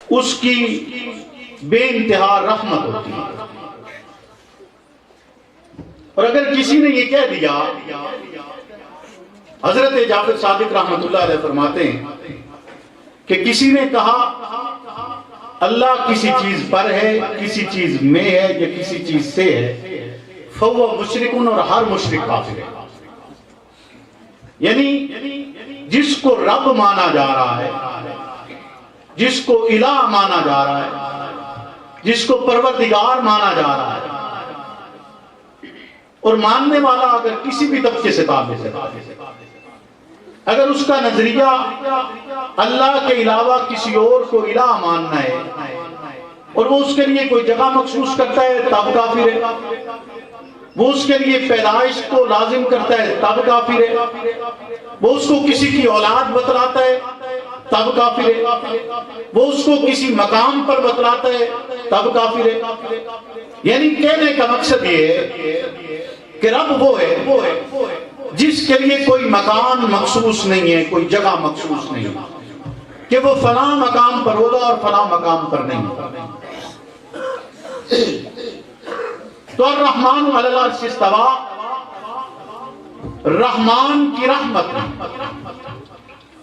اس کی بے انتہا رحمت ہوتی ہے۔ اور اگر کسی نے یہ کہہ دیا، حضرت جعفر صادق رحمۃ اللہ علیہ فرماتے ہیں کہ کسی نے کہا اللہ کسی چیز پر ہے، کسی چیز میں ہے یا کسی چیز سے ہے، فَهُوَ مُشْرِكٌ، اور ہر مشرک کافر ہے۔ یعنی جس کو رب مانا جا رہا ہے، جس کو الہ مانا جا رہا ہے، جس کو پروردگار مانا جا رہا ہے، اور ماننے والا اگر کسی بھی طبقے سے تعلق ہے، اگر اس کا نظریہ اللہ کے علاوہ کسی اور کو الہ ماننا ہے اور وہ اس کے لیے کوئی جگہ مخصوص کرتا ہے تب کافر ہے، وہ اس کے لیے پیدائش کو لازم کرتا ہے تب کافر ہے، وہ اس کو کسی کی اولاد بتلاتا ہے تب کافر ہے، وہ اس کو کسی مقام پر بتلاتا ہے تب کافر ہے۔ یعنی کہنے کا مقصد یہ ہے کہ رب وہ ہے جس کے لیے کوئی مکان مخصوص نہیں ہے، کوئی جگہ مخصوص نہیں ہے کہ وہ فلاں مقام پر ہوگا اور فلاں مقام پر نہیں۔ تو الرحمن علی العرش استویٰ، رحمان کی رحمت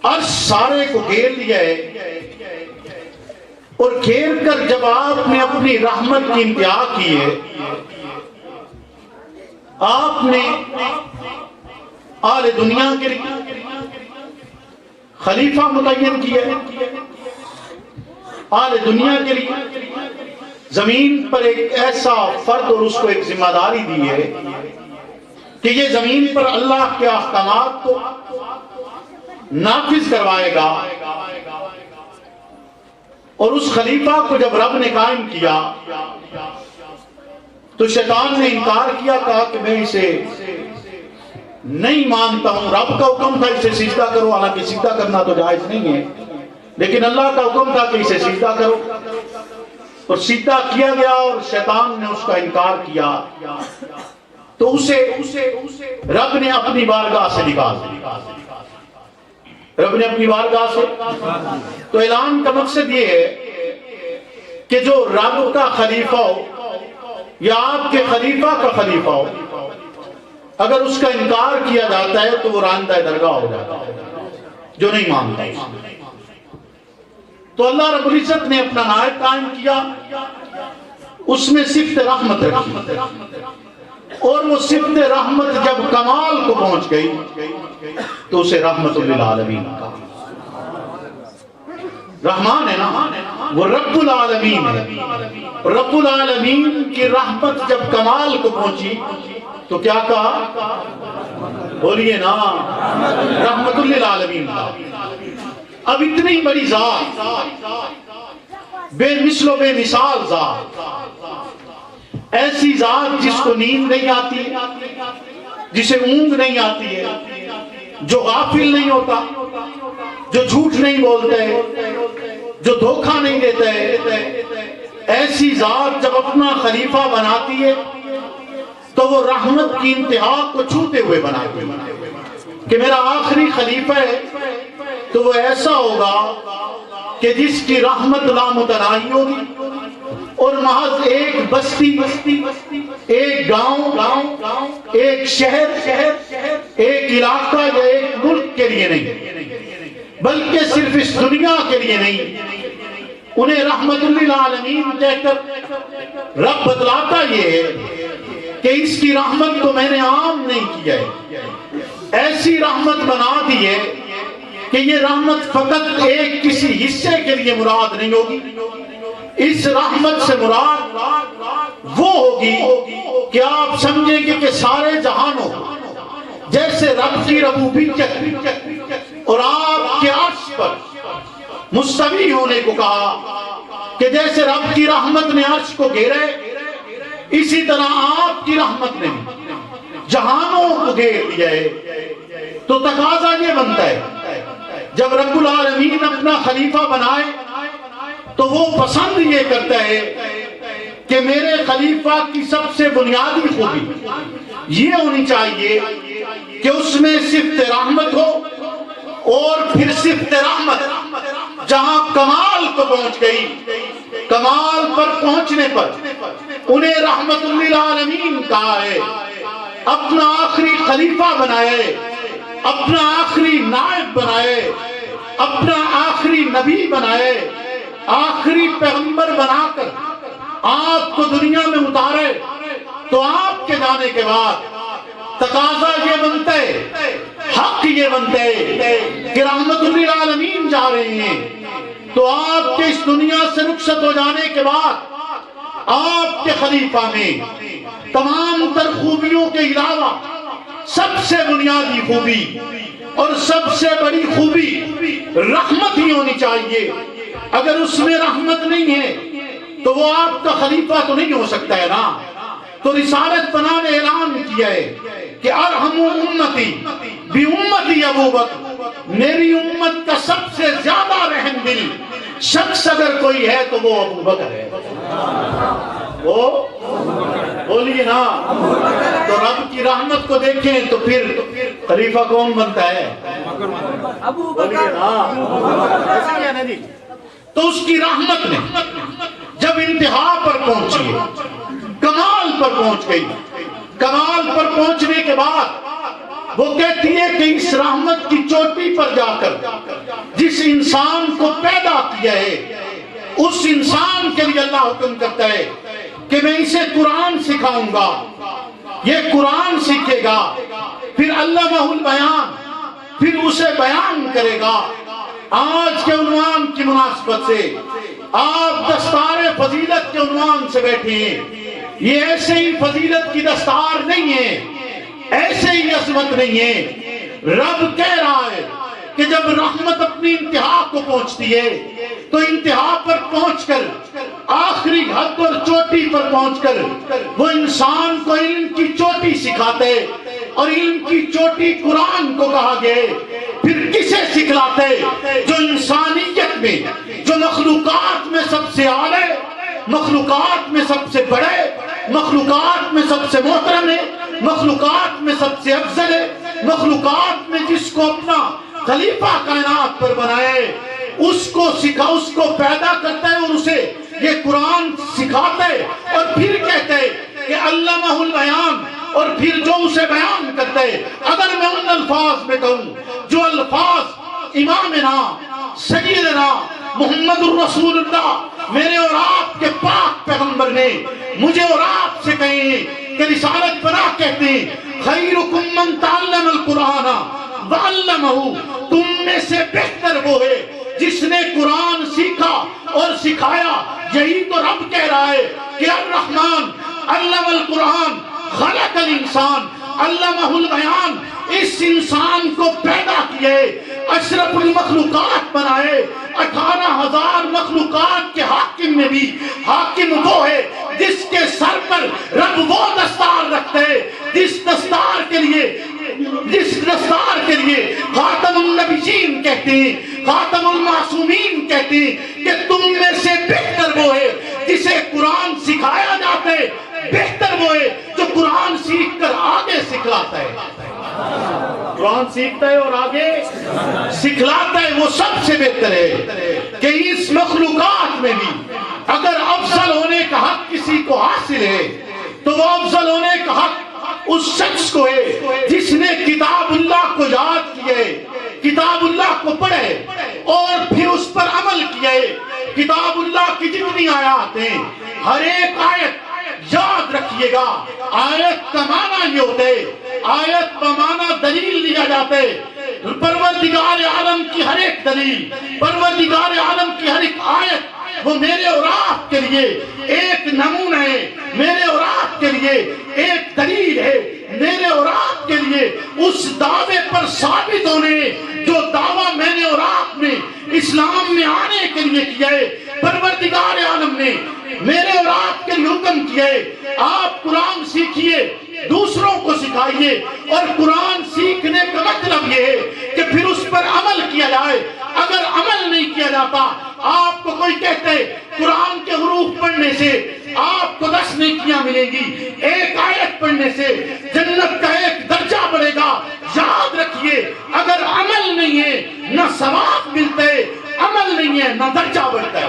عرش سارے کو گھیر لیا ہے، اور گھیر کر جب آپ نے اپنی رحمت کی انتہا کی ہے، آپ نے آل دنیا کے لیے خلیفہ متعین کیا ہے، آل دنیا کے لیے زمین پر ایک ایسا فرد اور اس کو ایک ذمہ داری دی ہے کہ یہ زمین پر اللہ کے احکامات کو نافذ کروائے گا۔ اور اس خلیفہ کو جب رب نے قائم کیا تو شیطان نے انکار کیا، کہا کہ میں اسے نہیں مانتا ہوں، رب کا حکم تھا اسے سجدہ کرو، حالانکہ سجدہ کرنا تو جائز نہیں ہے، لیکن اللہ کا حکم تھا کہ اسے سجدہ کرو، اور سجدہ کیا گیا اور شیطان نے اس کا انکار کیا، تو اسے رب نے اپنی بارگاہ سے نکال دیا، رب نے اپنی بارگاہ سے۔ تو اعلان کا مقصد یہ ہے کہ جو رب کا خلیفہ ہو یا آپ کے خلیفہ کا خلیفہ ہو، اگر اس کا انکار کیا جاتا ہے تو وہ راندہ درگاہ ہو جاتا ہے، جو نہیں مانتا۔ تو اللہ رب العزت نے اپنا نائب قائم کیا، اس میں صفت رحمت رکھی، اور وہ صفت رحمت جب کمال کو پہنچ گئی تو اسے رحمت للعالمین کہا۔ رحمان ہے نا، وہ رب العالمین ہے، رب العالمین کی رحمت جب کمال کو پہنچی تو کیا کہا؟ بولیے نا، رحمت للعالمین کہا۔ اب اتنی بڑی ذات، بے مثل و بے مثال ذات، ایسی ذات جس کو نیند نہیں آتی، جسے اونگ نہیں آتی ہے، جو غافل نہیں ہوتا، جو جھوٹ نہیں بولتا ہے، جو دھوکہ نہیں دیتا ہے، ایسی ذات جب اپنا خلیفہ بناتی ہے تو وہ رحمت کی انتہا کو چھوتے ہوئے بناتی ہے کہ میرا آخری خلیفہ ہے تو وہ ایسا ہوگا کہ جس کی رحمت لامتناہی ہوگی، اور محض ایک بستی، ایک گاؤں، ایک شہر، ایک علاقہ یا ایک ملک کے لیے نہیں، بلکہ صرف اس دنیا کے لیے نہیں، انہیں رحمت للعالمین کہہ کر رب بتلاتا یہ ہے کہ اس کی رحمت کو میں نے عام نہیں کیا ہے، ایسی رحمت بنا دی ہے کہ یہ رحمت فقط ایک کسی حصے کے لیے مراد نہیں ہوگی، اس رحمت سے مراد وہ ہوگی کہ آپ سمجھیں گے کہ سارے جہانوں جیسے رب کی ربوبیت اور آپ کے عرش پر مستوی ہونے کو کہا، کہ جیسے رب کی رحمت نے عرش کو گھیرے، اسی طرح آپ کی رحمت نے جہانوں کو گھیر لیا ہے۔ تو تقاضا یہ بنتا ہے جب رب العالمین اپنا خلیفہ بنائے تو وہ پسند یہ کرتا ہے کہ میرے خلیفہ کی سب سے بنیادی خوبی یہ ہونی چاہیے کہ اس میں صفت رحمت ہو، اور پھر صفت رحمت جہاں کمال کو پہنچ گئی، کمال پر پہنچنے پر انہیں رحمت للعالمین کہا ہے، اپنا آخری خلیفہ بنائے، اپنا آخری نائب بنائے، اپنا آخری نبی بنائے، آخری پیغمبر بنا کر آپ کو دنیا میں اتارے۔ تو آپ کے جانے کے بعد تقاضا یہ بنتا ہے، حق یہ بنتا ہے کہ رحمت للعالمین جا رہے ہیں، تو آپ کے اس دنیا سے رخصت ہو جانے کے بعد آپ کے خلیفہ میں تمام تر خوبیوں کے علاوہ سب سے بنیادی خوبی اور سب سے بڑی خوبی رحمت ہی ہونی چاہیے۔ اگر اس میں رحمت نہیں ہے تو وہ آپ کا خلیفہ تو نہیں ہو سکتا ہے نا۔ تو رسالت پناہ نے اعلان کیا ہے کہ ارحم امتی بی امتی ابو بکر، میری امت کا سب سے زیادہ رحم دل شخص اگر کوئی ہے تو وہ ابو بکر ہے۔ وہ بولیے نا، تو رب کی رحمت کو دیکھیں تو پھر خلیفہ کون بنتا ہے؟ ابو بکر۔ بولیے نا، تو اس کی رحمت نے جب انتہا پر پہنچی، کمال پر پہنچ گئی، کمال پر پہنچنے کے بعد وہ کہتی ہے کہ اس رحمت کی چوٹی پر جا کر جس انسان کو پیدا کیا ہے اس انسان کے لیے اللہ حکم کرتا ہے کہ میں اسے قرآن سکھاؤں گا، یہ قرآن سیکھے گا، پھر علمہ البیان، پھر اسے بیان کرے گا۔ آج کے عنوان کی مناسبت سے آپ دستار فضیلت کے عنوان سے بیٹھے ہیں، یہ ایسے ہی فضیلت کی دستار نہیں ہے، ایسے ہی عظمت نہیں ہے۔ رب کہہ رہا ہے کہ جب رحمت اپنی انتہا کو پہنچتی ہے تو انتہا پر پہنچ کر آخری حد اور چوٹی پر پہنچ کر وہ انسان کو علم کی چوٹی سکھاتے، اور علم کی چوٹی قرآن کو کہا گئے۔ پھر کسے سکھلاتے؟ جو انسانیت میں، جو مخلوقات میں سب سے اعلیٰ، مخلوقات میں سب سے بڑے، مخلوقات میں سب سے محترم ہے، مخلوقات میں سب سے افضل ہے، مخلوقات میں جس کو اپنا خلیفہ کائنات پر بنائے، اس کو پیدا کرتا ہے اور اسے یہ قرآن سکھاتا ہے، اور پھر کہتا ہے کہ علمہ البیان، اور پھر جو اسے بیان کرتا ہے۔ اگر میں ان الفاظ میں کہوں جو الفاظ امامنا سیدنا محمد الرسول اللہ میرے اور آپ کے پاک پیغمبر نے مجھے اور آپ سے کہے ہیں کہ رسالت پناہ کہتے ہیں خیرکم من تعلم القرآن وعلمہ، تم میں سے بہتر وہ ہے جس نے قرآن سیکھا اور سکھایا۔ یہی تو رب کہہ رہا ہے کہ الرحمن علم القرآن خلق الانسان علمہ البیان، اس انسان کو پیدا کیے، اشرف المخلوقات بنائے، 18,000 مخلوقات کے حاکم میں بھی حاکم وہ ہے جس کے سر پر رب وہ دستار رکھتے ہیں جس دستار کے لیے خاتم النبیین کہتے ہیں، خاتم المعصومین کہتے ہیں کہ تم میں سے بہتر وہ ہے جسے قرآن سکھایا جاتا ہے، بہتر وہ ہے جو قرآن سیکھ کر آگے سکھلاتا ہے۔ قرآن سیکھتا ہے اور آگے سکھلاتا ہے، وہ سب سے بہتر ہے کہ اس مخلوقات میں بھی اگر افضل ہونے کا حق کسی کو حاصل ہے تو وہ افضل ہونے کا حق اس شخص کو ہے جس نے کتاب اللہ کو یاد کیے، کتاب اللہ کو پڑھے اور پھر اس پر عمل کیے۔ کتاب اللہ کی جتنی آیات ہیں ہر ایک آیت یاد رکھیے گا، آیت کا معنی یہ ہوتے، آیت کا معنی دلیل لیا جاتے، پروردگار عالم کی ہر ایک دلیل، پروردگار عالم کی ہر ایک آیت وہ میرے اور آپ کے لیے ایک نمونہ ہے، میرے اور آپ کے لیے ایک دلیل ہے، میرے اور آپ کے لیے اس دعوے پر ثابت ہونے جو دعویٰ میں نے اور آپ نے اسلام میں آنے کے لیے کیا ہے۔ پروردگار عالم نے میرے اور آپ کے لیے حکم کیا ہے آپ قرآن سیکھیے، دوسروں کو سکھائیے، اور قرآن سیکھنے کا مطلب یہ ہے کہ پھر اس پر عمل کیا جائے۔ اگر عمل نہیں کیا جاتا، آپ کو کوئی کہتے قرآن کے حروف پڑھنے سے آپ کو 10 نیکیاں ملیں گی، ایک آیت پڑھنے سے جنت کا ایک درجہ بڑھے گا، یاد رکھیے اگر عمل نہیں ہے نہ ثواب ملتے، عمل نہیں نہیں ہے نہ درجہ بڑھتا ہے.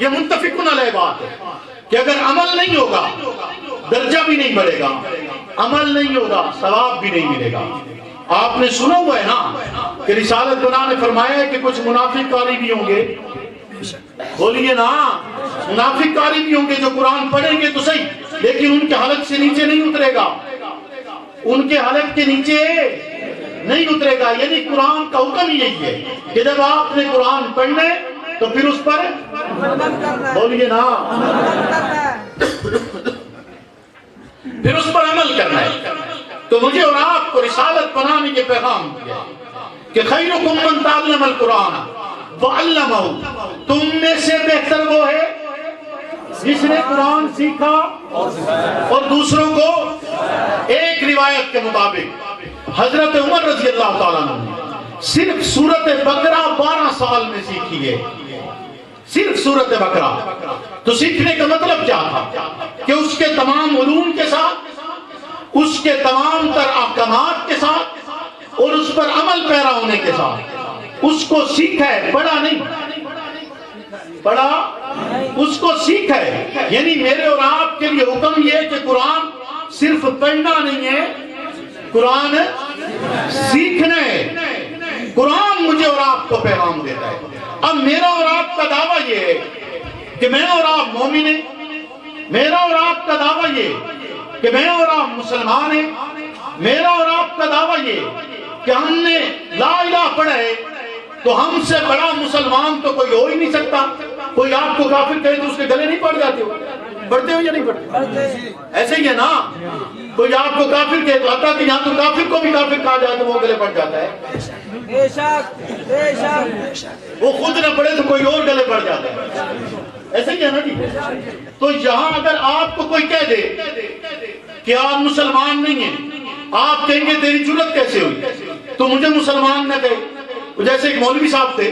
یہ متفقون علیہ بات ہے کہ اگر عمل نہیں ہوگا درجہ بھی نہیں بڑھے گا, عمل نہیں ہوگا ثواب بھی نہیں ملے گا. آپ نے سنا ہوا ہے نا کہ رسالت گناہ نے فرمایا ہے کہ کچھ منافق قاری بھی ہوں گے, بولیے نا, منافق قاری بھی ہوں گے جو قرآن پڑھیں گے تو صحیح لیکن ان کے حلق سے نیچے نہیں اترے گا, ان کے حلق کے نیچے نہیں اترے گا. یعنی قرآن کا حکم ہی یہی ہے کہ جب آپ نے قرآن پڑھنا ہے تو پھر اس پر بولیے نا پھر اس پر عمل کرنا ہے. تو مجھے اور آپ کو رسالت بنانے کے پیغام دیا کہ خیرکم من تعلم القرآن وعلمہ, تم میں سے بہتر وہ ہے جس نے قرآن سیکھا اور دوسروں کو. ایک روایت کے مطابق حضرت عمر رضی اللہ تعالیٰ عنہ صرف سورۃ بقرہ 12 سال میں سیکھی ہے, صرف سورۃ بقرہ. تو سیکھنے کا مطلب کیا تھا کہ اس کے تمام علوم کے ساتھ, اس کے تمام تر احکامات کے ساتھ اور اس پر عمل پیرا ہونے کے ساتھ اس کو سیکھا ہے, پڑھا نہیں, پڑھا اس کو سیکھا ہے. یعنی میرے اور آپ کے لیے حکم یہ ہے کہ قرآن صرف پڑھنا نہیں ہے, قرآن سیکھنا ہے. قرآن مجھے اور آپ کو پیغام دیتا ہے. اب میرا اور آپ کا دعویٰ یہ ہے کہ میں اور آپ مومن ہیں, میرا اور آپ کا دعویٰ یہ کہ میں اور آپ مسلمان ہیں, میرا اور آپ کا دعویٰ یہ کہ ہم نے لا الہ پڑھا ہے تو ہم سے بڑا مسلمان تو کوئی ہو ہی نہیں سکتا. کوئی آپ کو کافر کہے تو اس کے گلے نہیں پڑ جاتے ہو, پڑھتے ہو یا نہیں پڑھتے؟ ایسے ہی ہے نا, کوئی آپ کو کافر کہے تو حتیٰ کہ یہاں تو کافر کو بھی کافر کہا جائے تو وہ گلے پڑ جاتا ہے. بے شک بے شک, وہ خود نہ پڑھے تو کوئی اور گلے پڑ جاتا ہے. ایسے ہی ہے نا جی. تو یہاں اگر آپ کو کوئی کہہ دے کہ آپ مسلمان نہیں ہیں, آپ کہیں گے تیری جرت کیسے ہوئی, تو مجھے مسلمان نہ کہے. جیسے ایک مولوی صاحب تھے,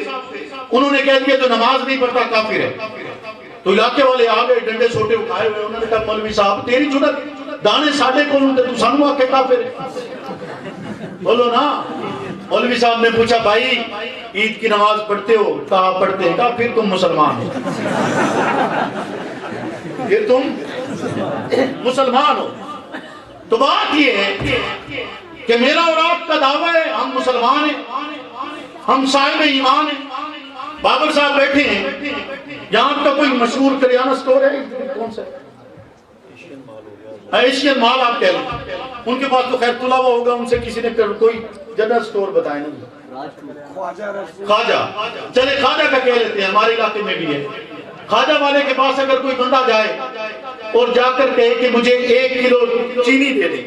انہوں نے کہہ دیا جو نماز نہیں پڑھتا کافر ہے. تو علاقے والے آ گئے ڈنڈے چھوٹے اٹھائے ہوئے, انہوں نے کہا مولوی صاحب تیری جرت, دانے ساڑھے کو تو سانو آ کے کافر ہے, بولو نا. مولوی صاحب نے پوچھا بھائی عید کی نماز پڑھتے ہو؟ کہا پڑھتے ہیں. کہا پھر تم مسلمان ہو, پھر تم مسلمان ہو. تو بات یہ ہے کہ میرا اور آپ کا دعویٰ ہے ہم مسلمان ہیں, ہم صاحب ایمان ہیں. بابر صاحب بیٹھے ہیں, یہاں کا کوئی مشہور کریانہ سٹور ہے کون سا؟ ایشین مال آپ کہہ لیں. ان کے پاس تو خیر تلا ہوا ہوگا, ان سے کسی نے کوئی جنرل سٹور بتائے نا, خواجہ. چلے خواجہ کا کہہ لیتے ہیں, ہمارے علاقے میں بھی ہے. خواجہ والے کے پاس اگر کوئی بندہ جائے اور جا کر کہے کہ مجھے 1 کلو چینی دے دیں,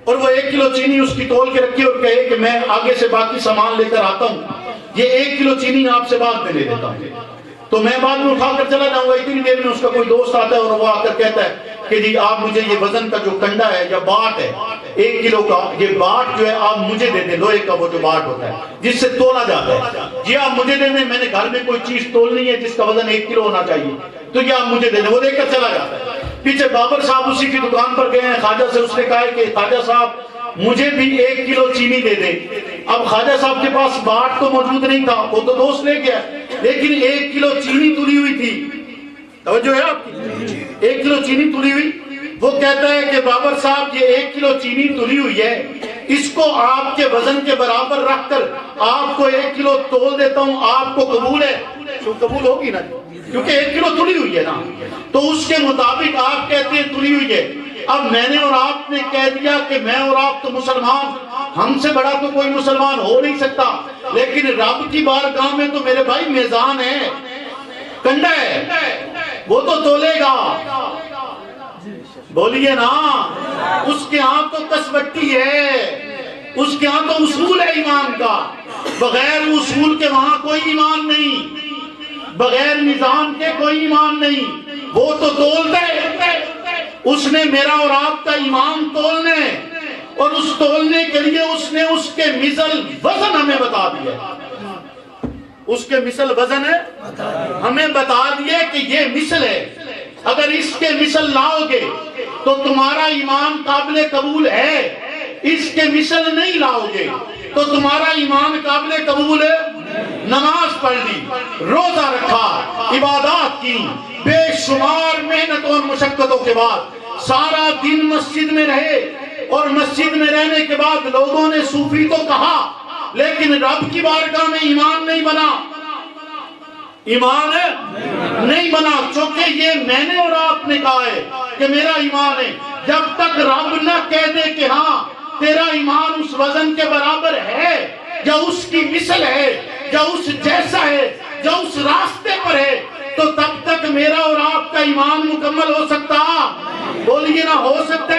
اور وہ 1 کلو چینی اس کی تول کے رکھے اور کہے کہ میں آگے سے باقی سامان لے کر آتا ہوں, یہ 1 کلو چینی آپ سے بعد میں لے دیتا ہوں, تو میں بعد میں اٹھا کر چلا جاؤں گا. اتنی دیر میں اس کا کوئی دوست آتا ہے اور وہ آ کر کہتا ہے کہ جی آپ مجھے یہ وزن کا جو کنڈا ہے یا باٹ ہے 1 کلو کا, یہ باٹ جو ہے آپ مجھے دے دیں, لوہے کا وہ جو باٹ ہوتا ہے جس سے تولا جاتا ہے, یہ آپ مجھے دے دیں. میں نے گھر میں کوئی چیز تولنی ہے جس کا وزن 1 کلو ہونا چاہیے, تو یہ آپ مجھے دے دیں. وہ دے کر چلا جاتا ہے. پیچھے بابر صاحب اسی کی دکان پر گئے ہیں, خواجہ سے اس نے کہا کہ خواجہ صاحب مجھے بھی 1 کلو چینی دے دیں. اب خواجہ صاحب کے پاس باٹ تو موجود نہیں تھا, وہ تو دوست لے گیا, لیکن 1 کلو چینی تلی ہوئی تھی. توجہ ہے آپ کی, 1 کلو چینی تلی ہوئی. وہ کہتا ہے کہ بابر صاحب یہ 1 کلو چینی تلی ہوئی ہے, اس کو آپ کے وزن کے برابر رکھ کر آپ کو 1 کلو تول دیتا ہوں, آپ کو قبول ہے؟ تو قبول ہوگی نا, کیونکہ 1 کلو تلی ہوئی ہے نا. تو اس کے مطابق آپ کہتے ہیں تلی ہوئی ہے. اب میں نے اور آپ نے کہہ دیا کہ میں اور آپ تو مسلمان, ہم سے بڑا تو کوئی مسلمان ہو نہیں سکتا, لیکن رب کی بارگاہ میں تو میرے بھائی میزان ہے, کنڈا ہے, وہ تو تولے گا. بولیے نا, اس کے ہاں تو کسوٹی ہے, اس کے ہاں تو اصول ہے ایمان کا. بغیر اصول کے وہاں کوئی ایمان نہیں, بغیر نظام کے کوئی ایمان نہیں. وہ تو تولتا ہے, اس نے میرا اور آپ کا ایمان تولنے, اور اس تولنے کے لیے اس نے اس کے مثل وزن ہمیں بتا دیا. اس کے مثل وزن ہے ہمیں بتا دیا کہ یہ مثل ہے, اگر اس کے مثل لاؤ گے تو تمہارا ایمان قابل قبول ہے, اس کے مثل نہیں لاؤ گے تو تمہارا ایمان قابل قبول ہے نماز پڑھ لی، روزہ رکھا، عبادات کی، بے شمار محنت اور مشقتوں کے بعد سارا دن مسجد میں رہے، اور مسجد میں رہنے کے بعد لوگوں نے صوفی تو کہا لیکن رب کی بارگاہ میں ایمان نہیں بنا، ایمان نہیں بنا، چونکہ یہ میں نے اور آپ نے کہا ہے کہ میرا ایمان ہے۔ جب تک رب نہ کہہ دے کہ ہاں تیرا ایمان اس وزن کے برابر ہے یا اس کی مثل ہے یا اس جیسا ہے یا اس راستے پر ہے، تو تب تک میرا اور آپ کا ایمان مکمل ہو سکتا؟ بولیے نہ ہو سکتے،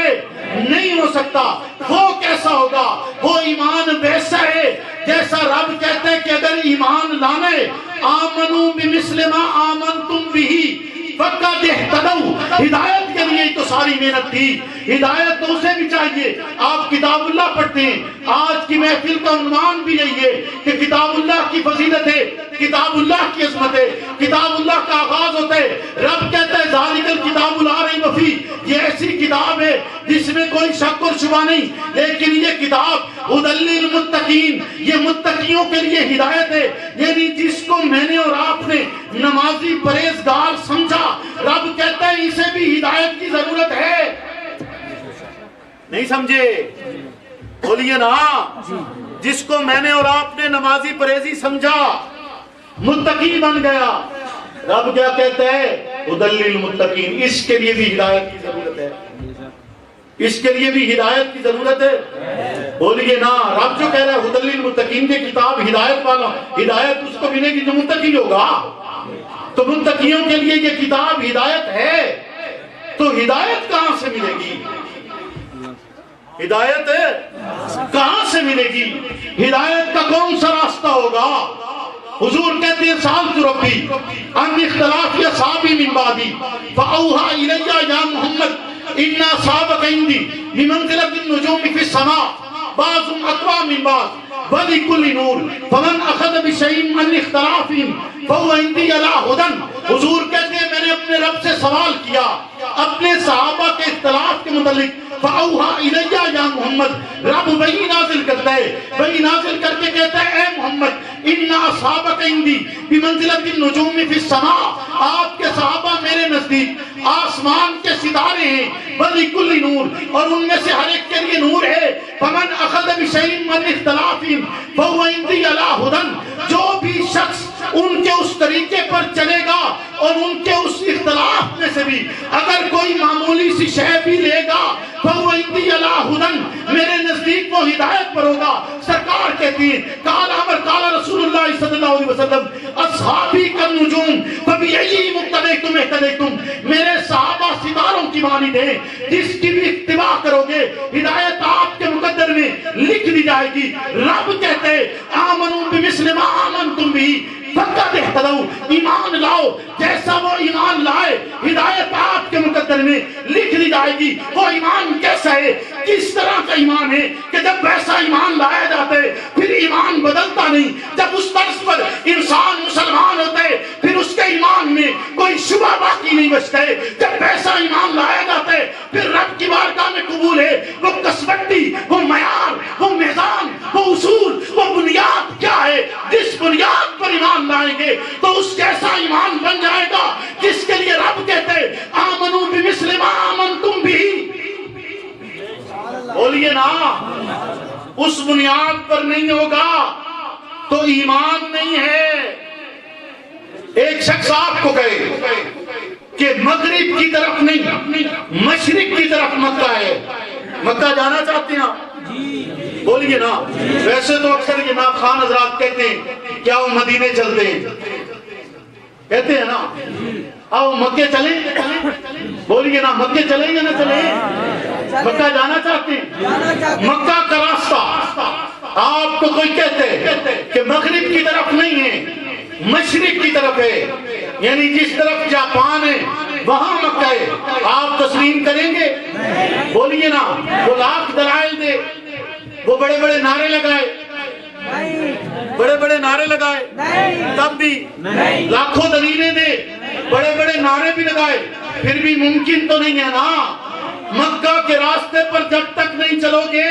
نہیں ہو سکتا۔ وہ کیسا ہوگا؟ وہ ایمان ویسا ہے جیسا رب کہتے ہیں کہ اگر ایمان لانے آمنو بمثل ما آمنتم بھی فقد اہتدوا، ہدایت کے لیے تو ساری محنت تھی، ہدایت تو اسے بھی چاہیے۔ آپ کتاب اللہ پڑھتے ہیں، آج کی محفل کا عنوان بھی یہی ہے کہ کتاب اللہ کی فضیلت ہے، کتاب اللہ کی عظمت ہے، کتاب اللہ کا آغاز ہوتا ہے۔ رب کہتا ہے ذالک الکتاب لا ریب فیہ، یہ ایسی کتاب ہے جس میں کوئی شک اور شبہ نہیں، لیکن یہ کتاب ھدی للمتقین، یہ متقیوں کے لیے ہدایت ہے۔ یعنی جس کو میں نے اور آپ نے نمازی پرہیزگار سمجھا، رب کہتا ہے اسے بھی ہدایت کی ضرورت ہے۔ نہیں سمجھے؟ بولیے نا، جس کو میں نے اور آپ نے نمازی پرہیزی سمجھا، متقی بن گیا، رب کیا کہتا ہے؟ ھدی للمتقین، اس کے لیے بھی ہدایت کی ضرورت ہے، اس کے لیے بھی ہدایت کی ضرورت ہے۔ بولیے نا، رب جو کہہ رہا ہے ھدی للمتقین کی کتاب ہدایت والا، ہدایت اس کو ملے گی جو متقی ہوگا، تو متقیوں کے لیے یہ کتاب ہدایت ہے، تو ہدایت کہاں سے ملے گی؟ ہدایت کہاں سے ملے گی؟ ہدایت کا کون سا راستہ ہوگا؟ حضور کہتے ہیں سألت ربی عن اختلاف اصحابی من بعدی فأوحى الی یا محمد ان اصحابک عندی بمنزلۃ النجوم فی السماء بعضهم اقوى من بعض ولکل نور فمن اخذ بشیء من اختلافهم فهو عندی علی ھدی۔ حضور کہتے ہیں میں نے اپنے رب سے سوال کیا اپنے صحابہ کے اختلاف کے متعلق، فأوحى الیہ یا محمد، رب وحی نازل کرتا ہے، وحی نازل کر کے کہتا ہے اے محمد ان اصحابک عندی بمنزلۃ النجوم فی السماء، آپ کے صحابہ میرے نزدیک آسمان کے ستارے ہیں، وَلِكُلِّ نور، اور ان میں سے ہر ایک کے لیے نور ہے، فمن اخذ بشیء من اختلافهم فهو عندی علی ھدی، جو بھی شخص ان کے اس طریقے پر چلے گا اور ان کے اس اختلاف میں سے بھی اگر کوئی معمولی سی شے بھی لے گا فَهُوَ عِنْدِي عَلَىٰ ھُدًى، میرے نزدیک وہ ہدایت پر ہوگا۔ سرکار کہتی ہیں قال عمر قال رسول اللہ صلی اللہ علیہ وسلم اصحابی کالنجوم فبأیہم اقتدیتم اہتدیتم، میرے صحابہ ستاروں کی مانند ہیں، جس کی بھی اتباع کرو گے ہدایت آپ کے مقدر میں لکھ دی جائے گی۔ رب کہتے ہیں آمنوا بمثل ما آمنتم بھی فقد اہتدوا، ایمان لاؤ جیسا وہ ایمان لائے، ہدایت آپ کے مقدر میں لکھ دی جائے گی۔ وہ ایمان کیسا ہے؟ کس طرح کا ایمان ہے کہ جب ویسا ایمان لایا جاتا ہے پھر ایمان بدلتا نہیں، جب اس طرز پر انسان مسلمان ہوتا ہے پھر اس کے ایمان میں کوئی شبہ باقی نہیں بچتا ہے، جب ویسا ایمان لایا جاتا ہے پھر رب کی بارگاہ میں قبول ہے۔ وہ کسوٹی، وہ معیار، وہ میزان، وہ اصول، وہ بنیاد کیا ہے؟ جس بنیاد پر ایمان لائیں گے تو اس جیسا ایمان بن جائے گا جس کے لیے رب کہتے ہیں آمنوا بمثل ما آمنتم بھی۔ بولیے نا، اس بنیاد پر نہیں ہوگا تو ایمان نہیں ہے۔ ایک شخص آپ کو کہے کہ مغرب کی طرف نہیں مشرق کی طرف مکہ ہے، مکہ جانا چاہتے ہیں آپ؟ بولیے نا۔ ویسے تو اکثر یہ ناخوان خان حضرات کہتے ہیں کیا وہ مدینے چلتے ہیں، کہتے ہیں نا آؤ مکے چلیں، بولیے نا مکے چلیں یا نہ چلیں؟ مکہ جانا چاہتے ہیں؟ مکہ کا راستہ آپ کو کوئی کہتے ہیں کہ مغرب کی طرف نہیں ہے مشرق کی طرف ہے، یعنی جس طرف جاپان ہے وہاں مکہ ہے، آپ تسلیم کریں گے؟ بولیے نا۔ وہ لاکھ دلائل دے، وہ بڑے بڑے نعرے لگائے، بڑے بڑے نعرے لگائے، تب بھی لاکھوں دلیلیں دے، بڑے بڑے نعرے بھی لگائے، پھر بھی ممکن تو نہیں ہے نا۔ مکہ کے راستے پر جب تک نہیں چلو گے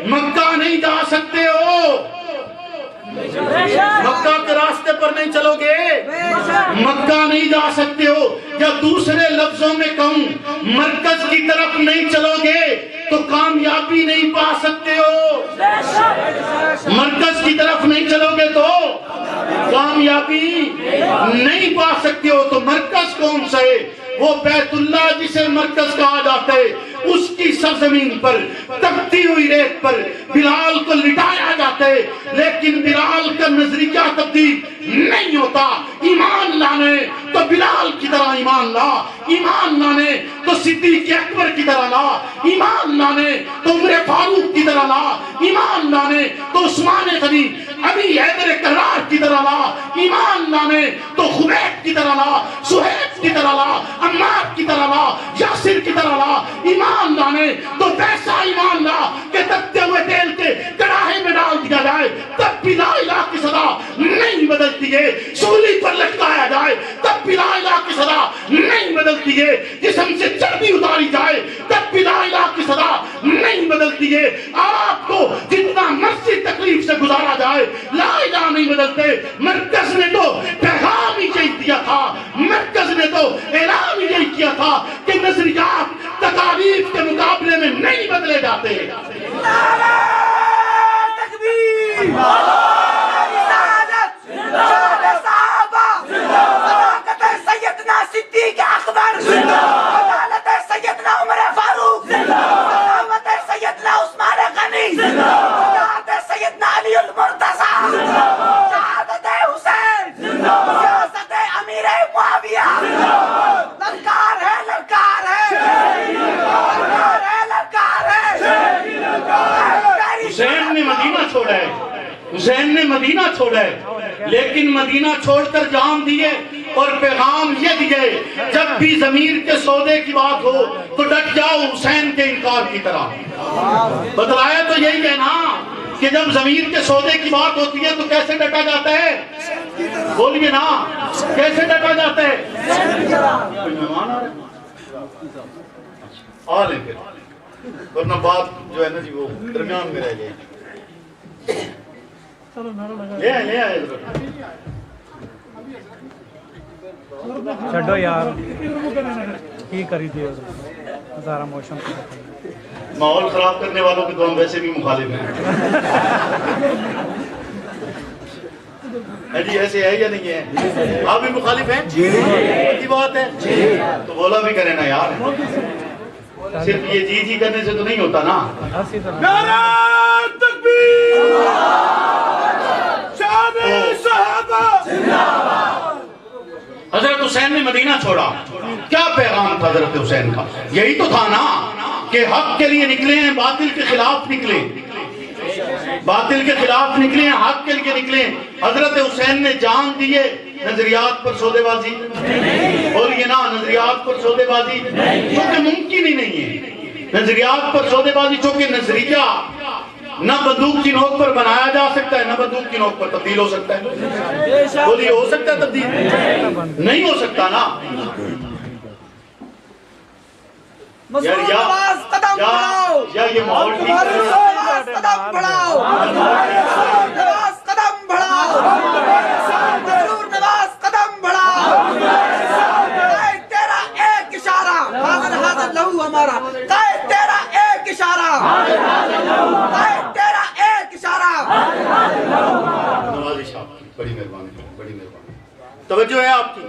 مکہ نہیں جا سکتے ہو۔ مکہ کے راستے پر نہیں چلو گے مکہ نہیں جا سکتے ہو. یا دوسرے لفظوں میں کہوں مرکز کی طرف نہیں چلو گے تو کامیابی نہیں پا سکتے ہو. مرکز کی طرف نہیں چلو گے تو کامیابی نہیں پا سکتے ہو. تو مرکز کون سا ہے؟ وہ بیت اللہ جسے مرکز کہا جاتا ہے. اس کی سرزمین پر تپتی ہوئی ریت پر بلال کو لٹایا جاتا ہے. لیکن بلال کا نظریہ تبدیل نہیں ہوتا. ایمان لانے تو بلال کی طرح ایمان لا, ایمان لانے تو صدیق اکبر کی طرح لا, ایمان لانے تو عمر فاروق کی طرح لا, ایمان لانے تو عثمان غنی ابی حیدر کرار کی طرح لا, ایمان لانے تو خبیب کی طرح لا, سہیب کی طرح لا, عمار کی طرح لا, یاسر کی طرح لا. ایمان لانے تو ویسا ایمان لا کہ تپتے ہوئے تیل کے کڑاہے میں ڈال دیا جائے تب بھی لا الہ کی صدا نہیں بدلتی ہے. سولی پر لٹکایا جائے تب بھی لا الہ کی صدا نہیں بدلتی ہے. جسم سے چربی اتاری جائے تب بھی لا الہ کی صدا نہیں بدلتی ہے. آپ کو جتنا مرضی تکلیف سے گزارا جائے لا الہ نہیں بدلتے. مرکز نے تو پیغام ہی یہی دیا تھا, مرکز نے تو اعلان ہی یہی کیا تھا کہ نظریات تکالیف کے مقابلے میں نہیں بدلے جاتے. نعرہ تکبیر, رسالت, شان صحابہ, صداقت سیدنا صدیق اکبر, عدالت سیدنا عمر فاروق, سخاوت سیدنا عثمان غنی, شجاعت سیدنا علی المرتضی, شہادت حسین, سیاست امیر معاویہ. للکار ہے, للکار ہے, للکار ہے, للکار ہے. حسین نے مدینہ چھوڑا ہے, حسین نے مدینہ چھوڑا ہے, لیکن مدینہ چھوڑ کر جان دیے اور پیغام یہ دیے جب بھی ضمیر کے سودے کی بات ہو تو ڈٹ جاؤ حسین کے انکار کی طرح. بتلایا تو یہی ہے نا کہ جب ضمیر کے سودے کی بات ہوتی ہے تو کیسے ڈٹا جاتا ہے؟ بولیے نا, کیسے ڈٹا جاتا ہے؟ کوئی مہمان آ رہا ہے آ لیں پھر, ورنہ بات جو ہے نا جی وہ درمیان میں رہ جائے گی. لے آئے, لے آئے چھڈو یار کی کری تھی سارا موشن. ماحول خراب کرنے والوں کے تو ہم ویسے بھی مخالف ہیں جی. ایسے ہے یا نہیں ہے؟ آپ بھی مخالف ہیں؟ اچھی بات ہے تو بولا بھی کریں نا یار. صرف یہ جی جی کرنے سے تو نہیں ہوتا نا. نعرہ تکبیر, شان صحابہ. حضرت حسین نے مدینہ چھوڑا, کیا پیغام تھا حضرت حسین کا؟ یہی تو تھا نا کہ حق کے لیے نکلے ہیں, باطل کے خلاف نکلے, باطل کے خلاف نکلے ہیں, حق کے لیے نکلے ہیں. حضرت حسین نے جان دیے نظریات پر سودے بازی, بولیے نا نظریات پر سودے بازی چونکہ ممکن ہی نہیں ہے. نظریات پر سودے بازی چونکہ نظریہ نہ بندوق کی نوک پر بنایا جا سکتا ہے, نہ بندوق کی نوک پر تبدیل ہو سکتا ہے. بولیے ہو سکتا ہے تبدیل؟ نہیں ہو سکتا نا. مظلوم نواز قدم بڑھاؤ, یا یہ ماحول ٹھیک ہے, نواز قدم بڑھاؤ, نواز قدم بڑھاؤ, ضرور نواز قدم بڑھاؤ. قائد تیرا ایک اشارہ, حاضر حاضر لہو ہمارا, قائد تیرا ایک اشارہ, قائد تیرا ایک اشارہ. نوازی صاحب بڑی مہربانی, بڑی مہربانی. توجہ ہے آپ کی؟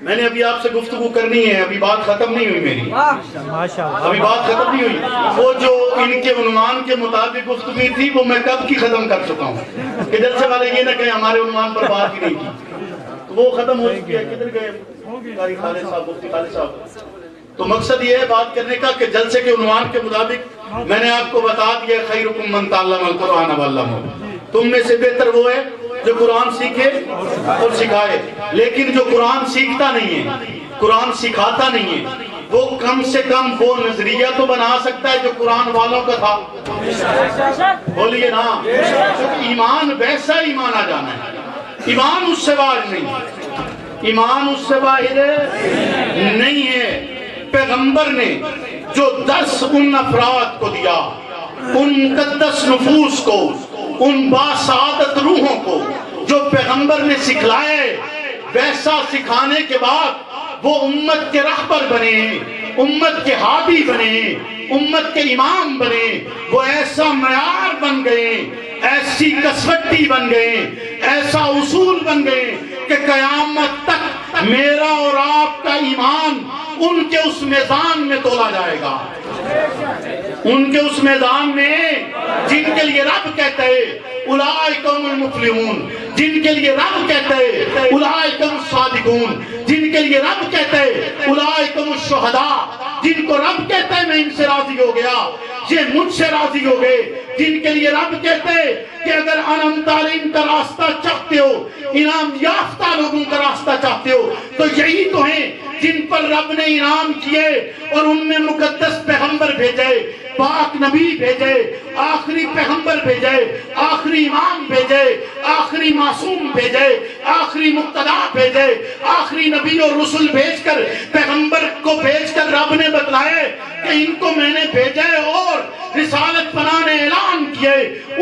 میں نے ابھی آپ سے گفتگو کرنی ہے, ابھی بات ختم نہیں ہوئی میری, ابھی بات ختم نہیں ہوئی. وہ جو ان کے عنوان کے مطابق گفتگو تھی وہ میں کب کی ختم کر چکا ہوں. کہ جلسے والے یہ نہ کہیں ہمارے عنوان پر بات ہی نہیں کی, وہ ختم ہو چکی ہے. کدھر گئے قاری خالد صاحب, مفتی خالد صاحب؟ تو مقصد یہ ہے بات کرنے کا کہ جلسے کے عنوان کے مطابق میں نے آپ کو بتا دیا خیرکم من تعلم القرآن وعلمہ, تم میں سے بہتر وہ ہے جو قرآن سیکھے اور سکھائے. لیکن جو قرآن سیکھتا نہیں ہے, قرآن سکھاتا نہیں ہے, وہ کم سے کم وہ نظریہ تو بنا سکتا ہے جو قرآن والوں کا تھا. بولیے نا, ایمان ویسا ایمان آ جانا ہے, ایمان اس سے باہر نہیں, ایمان اس سے باہر نہیں ہے. پیغمبر نے جو درس ان افراد کو دیا, ان مقدس نفوس کو, ان باسعادت روحوں کو جو پیغمبر نے سکھلائے، ویسا سکھانے کے بعد وہ امت کے رہبر بنے، امت کے ہادی بنے، امت کے امام بنے، وہ ایسا معیار بن گئے، ایسی کسوٹی بن گئے، ایسا اصول بن گئے کہ قیامت تک میرا اور آپ کا ایمان ان کے اس میزان میں تولا جائے گا، ان کے اس میدان میں جن کے لیے رب کہتے ہیں اولئک هم المفلحون، جن کے لیے رب کہتے ہیں اولئک هم الصادقون، جن کے لیے رب کہتے ہیں اولئک هم الشہداء، جن کو رب کہتے ہیں میں ان سے راضی ہو گیا، یہ مجھ سے راضی ہو گئے، جن کے لیے رب کہتے ہیں کہ اگر انعام تعلیم کا راستہ چاہتے ہو، انعام یافتہ لوگوں کا راستہ چاہتے ہو، تو یہی تو ہیں جن پر رب نے انعام کیے اور ان میں مقدس پیغمبر بھیجے، پاک نبی بھیجے، آخری پیغمبر بھیجے، آخری امام بھیجے، آخری معصوم بھیجے، آخری مقتدا بھیجے، آخری نبی اور رسول بھیج کر، پیغمبر کو بھیج کر رب نے بتلائے کہ ان کو میں نے بھیجا ہے اور رسالت بنانے اعلان کیے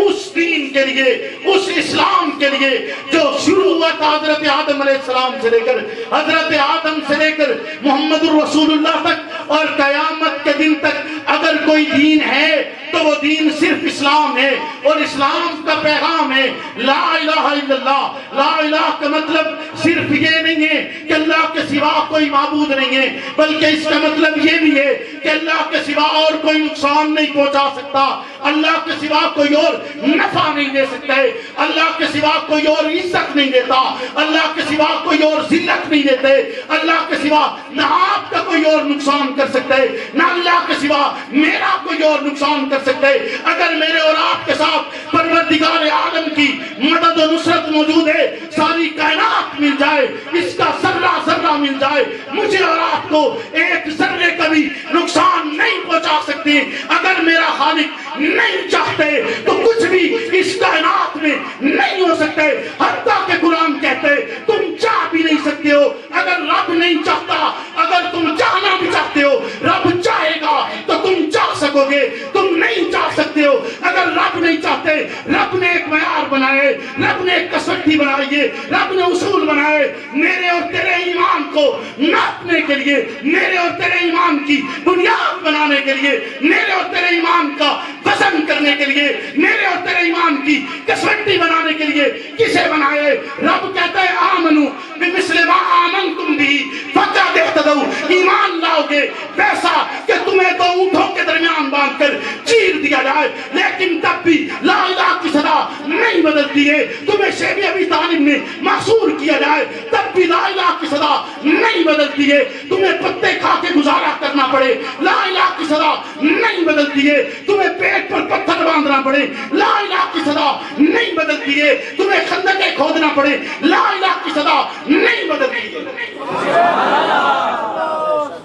اس دین کے لیے، اس اسلام کے لیے جو شروع ہوا تھا حضرت آدم علیہ السلام سے لے کر، حضرت آدم سے لے کر محمد الرسول اللہ تک اور قیامت کے دن تک اگر کوئی دین ہے تو وہ دین صرف اسلام ہے، اور اسلام کا پیغام ہے لا الہ الا اللہ۔ لا الہ کا مطلب صرف یہ نہیں ہے کہ اللہ کے سوا کوئی معبود نہیں ہے، بلکہ اس کا مطلب یہ بھی ہے کہ اللہ کے سوا اور کوئی نقصان نہیں پہنچا سکتا، اللہ کے سوا کوئی اور نفع نہیں دے سکتے، اللہ کے سوا کوئی اور عزت نہیں دیتا، اللہ کے سوا کوئی اور ذلت نہیں دیتے، اللہ کے سوا نہ آپ کا کوئی اور نقصان کر سکتے، نہ اللہ کے سوا میرا کوئی اور نقصان کر سکتے۔ اگر میرے اور آپ کے ساتھ پروردگار عالم کی مدد و نصرت موجود ہے، ساری کائنات مل جائے، اس کا ذرہ ذرہ مل جائے، مجھے اور آپ کو ایک ذرے کا بھی نقصان نہیں پہنچا سکتی۔ اگر میرا خالق نہیں چاہتے تو کچھ بھی اس کائنات میں نہیں ہو سکتے، حتیٰ کہ قرآن کہتے تم چاہ بھی نہیں سکتے ہو اگر رب نہیں چاہتا، اگر تم چاہنا بھی چاہتے ہو رب چاہے گا تو تم چاہ سکو گے، تم نہیں چاہ سکتے ہو اگر رب نہیں چاہتے۔ رب نے ایک معیار بنائے، رب نے ایک کسوٹی بنائی ہے، رب نے اصول بنائے میرے اور تیرے ایمان کو ناپنے کے لیے، میرے اور تیرے ایمان کی بنیاد بنانے کے لیے، میرے اور تیرے ایمان کا وزن کرنے کے لیے، میرے اور تیرے ایمان کی کسوٹی بنانے کے لیے کسے بنائے؟ رب کہتا ہے آمنو بمثل ما آمنتم بھی فقد اہتدوا، ایمان لاؤ گے ویسا کہ تمہیں دو اونٹوں کے درمیان باندھ کر چیر دیا جائے، لیکن تب بھی لا الہ کی صدا نہیں بدلتی ہے، تمہیں شیخ ابی طالب میں محصور کیا جائے تب بھی لا الہ کی صدا نہیں بدلتی ہے، تمہیں پتے کھا کے گزارا کرنا پڑے لا الہ کی صدا نہیں بدلتی ہے، تمہیں پیٹ پر پتھر باندھنا پڑے لا الہ کی صدا نہیں بدلتی ہے، تمہیں خندقیں کھودنا پڑے لا الہ کی صدا نہیں بدلتی ہے۔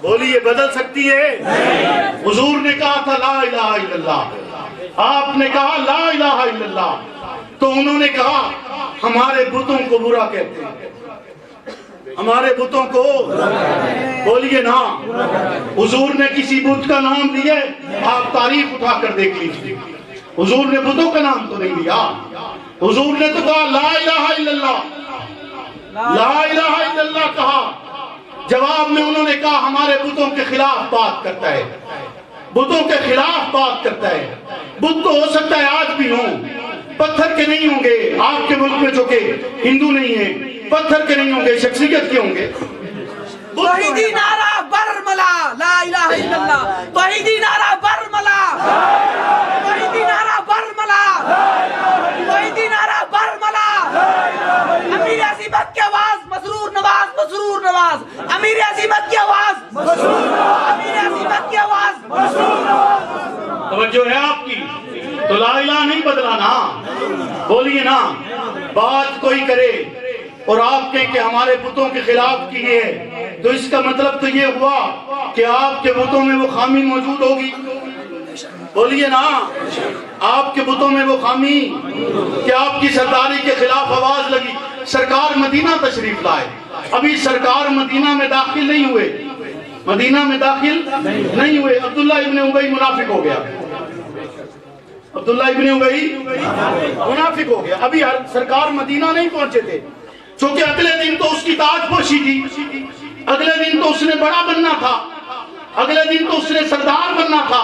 بولیے بدل سکتی ہے؟ حضور نے کہا تھا لا الہ الا اللہ، آپ نے کہا لا الہ الا اللہ، تو انہوں نے کہا ہمارے بتوں کو برا کہتے ہیں، ہمارے بتوں کو، بولیے نا، حضور نے کسی بت کا نام لیا؟ آپ تاریخ اٹھا کر دیکھ لیجیے، حضور نے بتوں کا نام تو نہیں لیا، حضور نے تو کہا لا الہ الا اللہ، لا الہ الا اللہ کہا، جواب میں انہوں نے کہا ہمارے بتوں کے خلاف بات کرتا ہے، بتوں کے خلاف بات کرتا ہے، بت تو ہو سکتا ہے آج بھی ہوں، پتھر کے نہیں ہوں گے، آپ کے ملک میں جو کہ ہندو نہیں ہیں پتھر کے نہیں ہوں گے، شخصیت کے ہوں گے۔ توحیدی نعرہ برملا لا الہ الا اللہ، توحیدی نعرہ برملا، توحیدی نعرہ برملا، توحیدی نعرہ برملا، امیر عظیمت کی آواز مسرور نواز، مسرور نواز، امیر عظیمت کی آواز مسرور نواز، امیر عظیمت کی آواز مسرور نواز۔ توجہ ہے آپ کی؟ تو لا الہ نہیں بدلا نا، بولیے نا، بات کوئی کرے اور آپ کہیں کہ ہمارے بتوں کے خلاف کیے ہیں، تو اس کا مطلب تو یہ ہوا کہ آپ کے بتوں میں وہ خامی موجود ہوگی، بولیے نا، آپ کے بتوں میں وہ خامی کہ آپ کی سرداری کے خلاف آواز لگی۔ سرکار مدینہ تشریف لائے، ابھی سرکار مدینہ میں داخل نہیں ہوئے، مدینہ میں داخل نہیں ہوئے، عبداللہ ابن ابی منافق ہو گیا، عبداللہ ابن ابی منافق ہو گیا. ابھی سرکار مدینہ نہیں پہنچے تھے چونکہ اگلے دن تو اس کی تاج پوشی تھی, اگلے دن تو اس نے بڑا بننا تھا, اگلے دن تو اس نے سردار بننا تھا,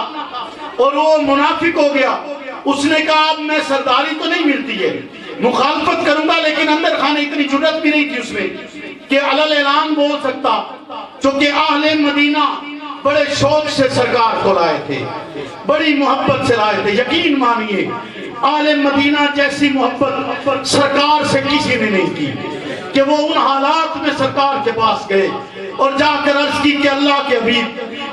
اور وہ منافق ہو گیا. اس نے کہا اب میں سرداری تو نہیں ملتی ہے, مخالفت کروں گا, لیکن اندر خانے اتنی جرأت بھی نہیں تھی اس میں کہ علل اعلان بول سکتا, چونکہ اہل مدینہ بڑے شوق سے سرکار کو لائے تھے, بڑی محبت سے لائے تھے. یقین مانیے اہل مدینہ جیسی محبت سرکار سے کسی نے نہیں کی کہ وہ ان حالات میں سرکار کے پاس گئے اور جا کر عرض کی کہ اللہ کے حبیب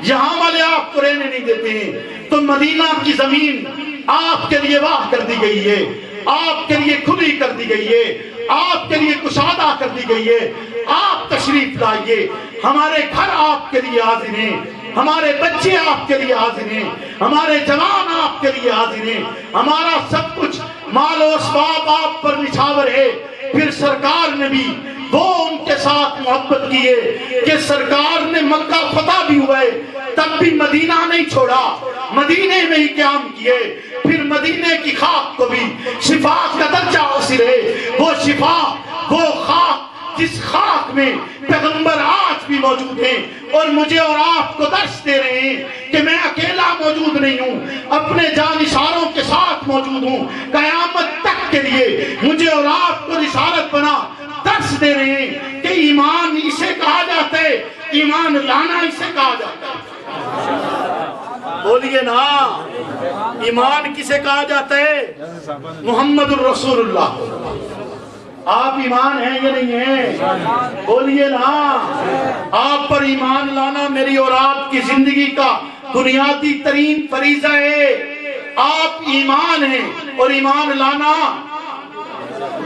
یہاں والے آپ کو رہنے نہیں دیتے ہیں, تو مدینہ کی زمین آپ کے لیے واہ کر دی گئی ہے, آپ کے لیے کھلی کر دی گئی ہے, آپ کے لیے کشادہ کر دی گئی ہے, آپ تشریف لائیے, ہمارے گھر آپ کے لیے حاضر ہیں, ہمارے بچے آپ کے لیے حاضر ہیں, ہمارے جوان آپ کے لیے حاضر ہیں, ہمارا سب کچھ مال و اسباب آپ پر نچھاور ہے. پھر سرکار نے بھی وہ ان کے ساتھ محبت کی ہے کہ سرکار نے مکہ فتح بھی ہوئے تب بھی مدینہ نہیں چھوڑا, مدینے میں ہی قیام کیے. پھر مدینے کی خاک کو بھی شفا کا درجہ حاصل ہے, وہ شفا, وہ خاک جس خاک میں پیغمبر آج بھی موجود ہیں اور مجھے اور آپ کو درس دے رہے ہیں کہ میں اکیلا موجود نہیں ہوں, اپنے جانشاروں کے ساتھ موجود ہوں. قیامت تک کے لیے مجھے اور آپ کو رسالت بنا درس دے رہے ہیں کہ ایمان اسے کہا جاتا ہے, ایمان لانا اسے کہا جاتا ہے. بولیے نا, ایمان کسے کہا جاتا ہے؟ محمد الرسول اللہ. آپ ایمان ہیں یا نہیں ہیں؟ بولیے نا. آپ پر ایمان لانا میری اور آپ کی زندگی کا بنیادی ترین فریضہ ہے. آپ ایمان ہیں اور ایمان لانا,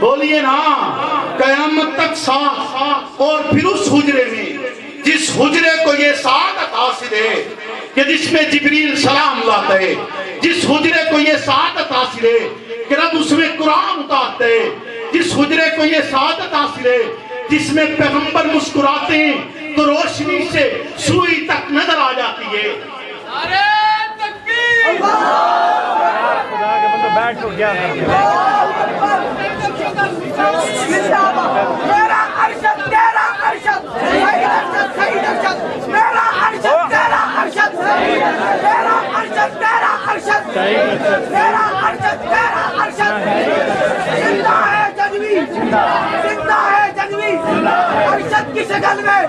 بولیے نا, قیامت تک ساتھ. اور پھر اس حجرے میں جس حجرے کو یہ سعادت حاصل ہے کہ جس میں جبریل سلام لاتا ہے, جس حجرے کو یہ سعادت حاصل ہے کہ رب اس میں قرآن اتارتے ہے, جس حجرے کو یہ سعادت حاصل ہے جس میں پیغمبر مسکراتے ہیں تو روشنی سے سوئی تک نظر آ جاتی ہے. خدا کے بندے بیٹھ تو گیا میرا ارشد تیرا ارشد, صحیح ارشد, میرا ارشد تیرا ارشد, میرا ارشد تیرا ارشد, میرا ارشد تیرا ارشد. زندہ ہے جنوی, زندہ ہے جنوی, ارشد کی شکل میں,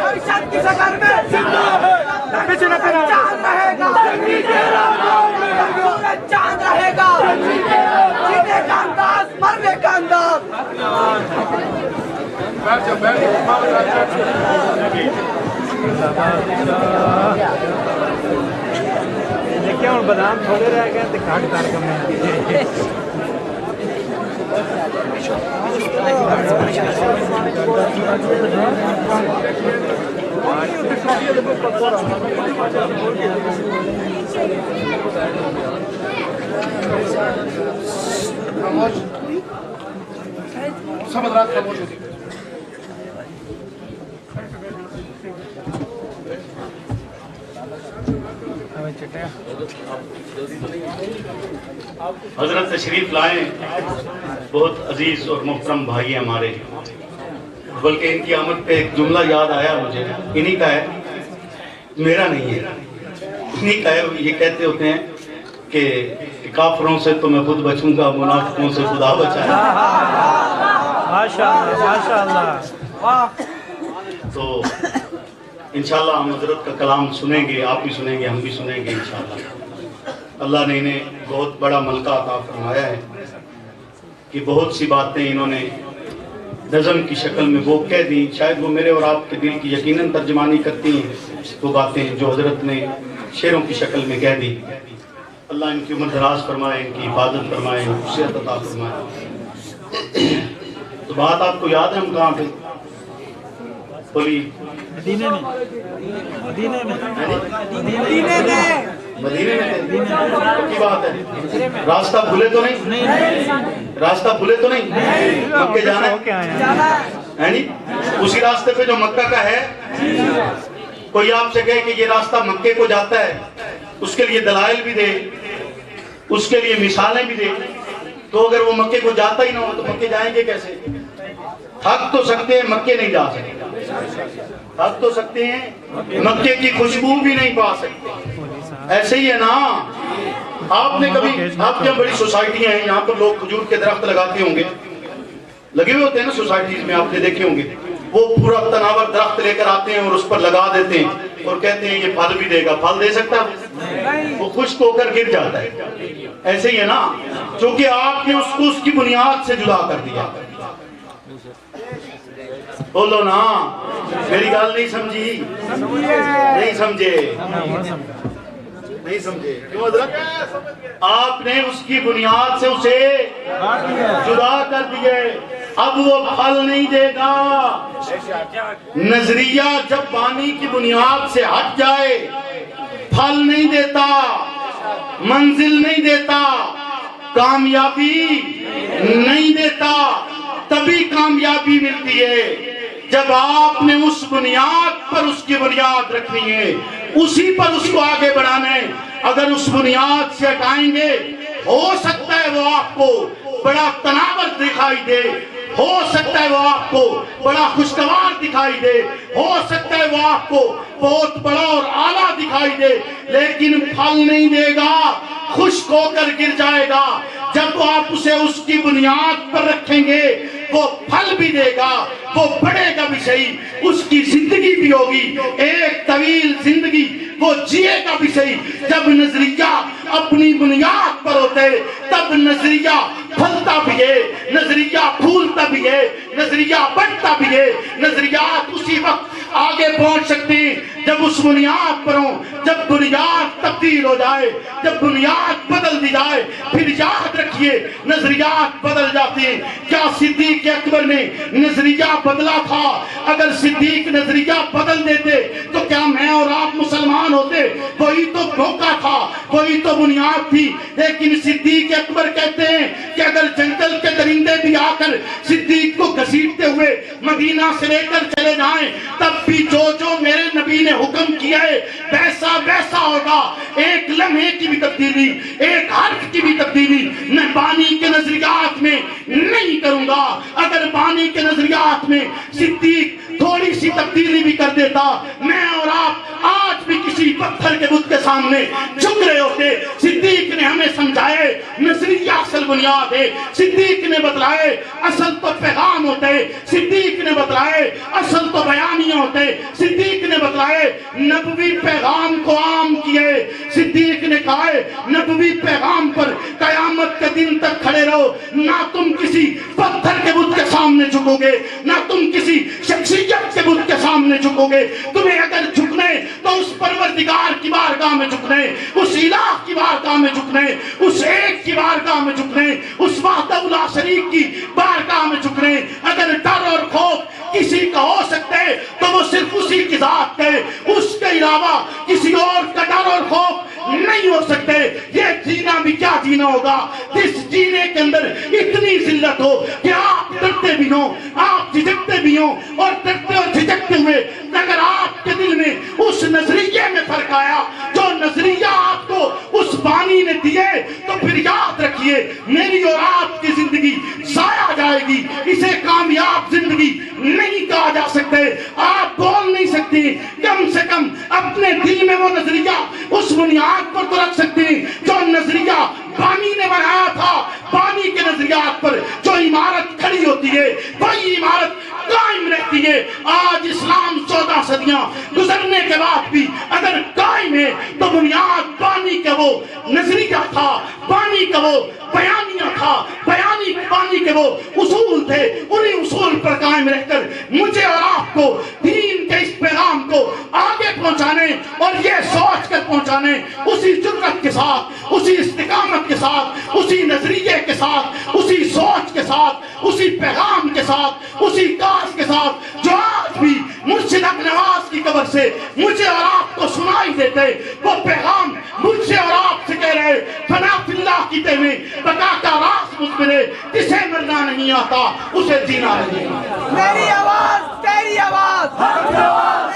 ارشد کی شکل میں چاند رہے گا, سورج چاند رہے گا, جینے کا انداز, مرنے کا انداز. دیکھیں اور بادام تھوڑے رہ گئے تو کاٹ کر کے سب حضرات خاموش ہوتی. حضرت تشریف لائیں, بہت عزیز اور محترم بھائی ہمارے, بلکہ ان کی آمد پہ ایک جملہ یاد آیا مجھے, انہی کا ہے, میرا نہیں ہے, انہی کا ہے. یہ کہتے ہوتے ہیں کہ کافروں سے تو میں خود بچوں گا, منافقوں سے خدا بچائے. ماشاءاللہ ماشاءاللہ. تو انشاءاللہ ہم حضرت کا کلام سنیں گے, آپ بھی سنیں گے, ہم بھی سنیں گے انشاءاللہ. اللہ نے انہیں بہت بڑا ملکہ عطا فرمایا ہے کہ بہت سی باتیں انہوں نے نظم کی شکل میں وہ کہہ دی, شاید وہ میرے اور آپ کے دل کی یقیناً ترجمانی کرتی ہیں وہ باتیں جو حضرت نے شعروں کی شکل میں کہہ دی. اللہ ان کی عمر دراز فرمائے, ان کی حفاظت فرمائے, خصوصیت عطا فرمائے. تو بات آپ کو یاد ہے ہم کہاں تھے؟ بولی مدینے میں, مدینے میں, مدینے میں, مدینے میں کی بات ہے. راستہ بھولے تو نہیں؟ راستہ بھولے تو نہیں؟ مکے جانا ہے نہیں؟ اسی راستے پہ جو مکہ کا ہے. کوئی آپ سے کہے کہ یہ راستہ مکے کو جاتا ہے, اس کے لیے دلائل بھی دے, اس کے لیے مثالیں بھی دے دیں. تو اگر وہ مکے کو جاتا ہی نہ ہو تو مکے جائیں گے کیسے؟ تھک تو سکتے ہیں, مکے نہیں جا سکتے. تھک تو سکتے ہیں, مکے کی خوشبو بھی نہیں پا سکتے. ایسے ہی ہے نا. آپ نے کبھی, آپ کے یہاں بڑی سوسائٹیاں ہیں, یہاں پر لوگ کھجور کے درخت لگاتے ہوں گے, لگے ہوئے ہوتے ہیں نا سوسائٹیز میں, آپ نے دیکھے ہوں گے. وہ پورا تناور درخت لے کر آتے ہیں اور اس پر لگا دیتے ہیں اور کہتے ہیں یہ پھل بھی دے گا. پھل دے سکتا ہے؟ وہ خشک ہو کر گر جاتا ہے. ایسے ہی ہے نا, کیونکہ آپ نے اس کو اس کی بنیاد سے جدا کر دیا. بولو نا, میری گال نہیں سمجھی؟ نہیں سمجھے؟ نہیں سمجھے کیوں حضرت؟ آپ نے اس کی بنیاد سے اسے جدا کر دیے. اب وہ پھل نہیں دے گا. نظریہ جب بانی کی بنیاد سے ہٹ جائے, پھل نہیں دیتا, منزل نہیں دیتا, کامیابی نہیں دیتا. تبھی کامیابی ملتی ہے جب آپ نے اس بنیاد پر اس کی بنیاد رکھنی ہے, اسی پر اس کو آگے بڑھانا ہے. اگر اس بنیاد سے ہٹائیں گے, ہو سکتا ہے وہ آپ کو بڑا تناور دکھائی دے, ہو سکتا ہے وہ آپ کو بڑا خوشگوار دکھائی دے, ہو سکتا ہے وہ آپ کو بہت بڑا اور اعلیٰ دکھائی دے, لیکن پھل نہیں دے گا, خشک ہو کر گر جائے گا. جب آپ اسے اس کی بنیاد پر رکھیں گے, وہ پھل بھی دے گا, وہ بڑھے گا بھی صحیح, اس کی زندگی بھی ہوگی ایک طویل زندگی, وہ جیے گا بھی صحیح. جب نظریہ اپنی بنیاد پر ہوتے تب نظریہ پھلتا بھی ہے, نظریہ پھولتا بھی ہے, نظریہ بڑھتا بھی ہے. نظریات اسی وقت آگے پہنچ سکتے ہیں جب اس بنیاد پر ہوں. جب بنیاد تبدیل ہو جائے, جب بنیاد بدل دی جائے, پھر یاد رکھیے نظریات بدل جاتے ہیں. کیا صدیق اکبر نے نظریہ بدلا تھا؟ اگر صدیق نظریہ بدل دیتے تو کیا میں اور آپ مسلمان ہوتے؟ وہی تو دھوکہ تھا, وہی تو بنیاد تھی. لیکن صدیق اکبر کہتے ہیں کہ اگر جنگل کے درندے بھی آ کر صدیق کو گھسیٹتے ہوئے مدینہ سے لے کر چلے جائیں, تب بھی جو میرے نبی نے حکم کیا ہے ویسا ویسا ہوگا. ایک لمحے کی بھی تبدیلی, ایک حرف کی بھی تبدیلی میں بانی کے نظریات میں نہیں کروں گا. اگر بانی کے نظریات میں صدیق تھوڑی سی تبدیلی بھی کر دیتا, میں اور آپ آج بھی کسی پتھر کے بت کے سامنے جھک رہے ہوتے. صدیق نے ہمیں سمجھائے نظریہ اصل بنیاد ہے, صدیق نے بتلائے اصل تو پیغام ہوتے, صدیق نے بتلائے اصل تو بیانیہ ہوتے, صدیق نے بتلائے نبوی پیغام کو عام کیے. صدیق نے کہا ہے نبوی پیغام پر قیامت کے دن تک کھڑے رہو, نہ تم کسی پتھر کے بت کے سامنے جھکو گے, نہ تم کسی شخصیت کے بت کے سامنے جھکو گے. تمہیں اگر جھکنے تو اس پروردگار کی بارگاہ میں جھکنے, اس الہ کی بارگاہ میں جھکنے, اس ایک کی بارگاہ میں جھکنے, اس وحدہ لا شریک کی بارگاہ میں جھکنے. اگر ڈر اور خوف کسی کا ہو سکتے تو وہ صرف اسی کی ذات ہے, اس کے علاوہ کسی اور کا ڈر اور خوف نہیں ہو سکتے. یہ جینا بھی کیا جینا ہوگا جس جینے کے اندر اتنی ذلت ہو کہ آپ ڈرتے بھی ہوں, آپ جھجکتے بھی ہوں, اور ڈرتے اور جھجکتے ہوئے اگر آپ کے دل میں اس نظریے میں فرق آیا جو نظریہ آپ کو اس بانی نے دیے, تو پھر یاد رکھیے میری اور آپ کی زندگی ضائع جائے گی. اسے کامیاب زندگی نہیں کہا جا سکتے. آپ بول نہیں سکتے, کم سے کم اپنے دل میں وہ نظریہ اس بنیاد پر تو رکھ سکتے ہیں جو نظریہ بانی نے بنایا تھا. بانی کے نظریات پر جو عمارت کھڑی ہوتی ہے وہی عمارت قائم رہتی ہے. آج اسلام 14 صدیاں گزرنے کے بعد بھی اگر قائم ہے تو بنیاد بانی کا وہ نظریہ تھا, بانی کا وہ بیانیہ تھا, بانی کے وہ اصول تھے. انہی اصول پر قائم رہ کر مجھے اور آپ کو دین کے اس پیغام کو آگے پہنچانے اور یہ سوچ کر پہنچانے, اسی جرأت کے ساتھ, اسی استقامت کے ساتھ, اسی نظریے کے ساتھ, اسی سوچ کے ساتھ, اسی پیغام کے ساتھ, اسی کاش کے ساتھ جو آج بھی مرشد حق نواز کی قبر سے مجھے اور آپ کو سنائی دیتے. وہ پیغام مجھ سے اور آپ سے کہہ رہے فنا فی اللہ کی تیویں بقا کا راز مجھ میں, جسے مرنا نہیں آتا اسے جینا نہیں. میری آواز تیری آواز, میری آواز